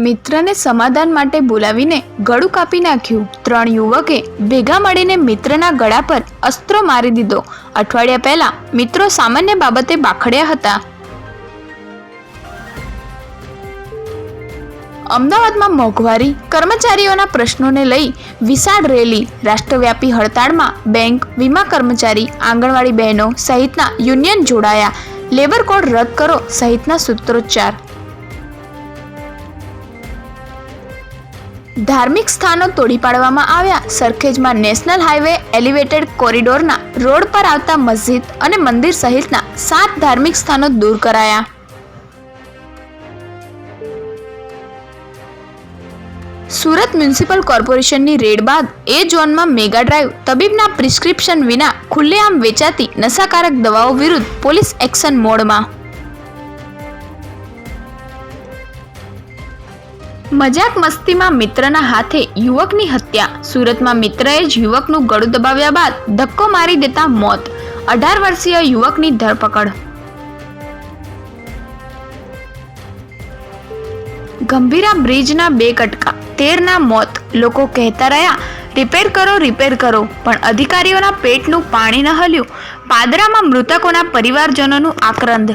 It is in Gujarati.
મિત્રને સમાધાન માટે બોલાવીને ગળું કાપી નાખ્યું. 3 યુવકે ભેગા મળીને મિત્રના ગળા પર અસ્ત્રો મારી દીધો. અઠવાડિયા પહેલા મિત્રો સામાન્ય બાબતે બાખડ્યા હતા. અમદાવાદમાં મોંઘવારી, કર્મચારીઓના પ્રશ્નોને લઈ વિશાળ રેલી. રાષ્ટ્રવ્યાપી હડતાળમાં બેંક, વીમા કર્મચારી, આંગણવાડી બહેનો સહિતના યુનિયન જોડાયા. લેબર કોડ રદ કરો સહિતના સૂત્રોચ્ચાર. ધાર્મિક સ્થાનો તોડી પાડવામાં આવ્યા. સરખેજમાં નેશનલ હાઈવે એલિવેટેડ કોરિડોરના રોડ પર આવતા મસ્જિદ અને મંદિર સહિતના 7 ધાર્મિક સ્થાનો દૂર કરાયા. સુરત મ્યુનિસિપલ કોર્પોરેશનની રેડ બાદ એ ઝોનમાં મેગા ડ્રાઈવ. તબીબના પ્રિસ્ક્રિપ્શન વિના ખુલ્લેઆમ વેચાતી નશાકારક દવાઓ વિરુદ્ધ પોલીસ એક્શન મોડમાં. મજાક મસ્તીમાં મિત્રના હાથે યુવકની હત્યા. સુરતમાં મિત્રએ જ યુવકનું ગળું દબાવ્યા બાદ ધક્કો મારી દેતા મોત. 18 વર્ષીય યુવકની ધરપકડ. ગંભીરા બ્રિજના 2 કટકા, 13ના મોત. લોકો કહેતા રહ્યા રિપેર કરો, પણ અધિકારીઓના પેટનું પાણી ન હલ્યું. પાદરામાં મૃતકોના પરિવારજનોનું આક્રંદ.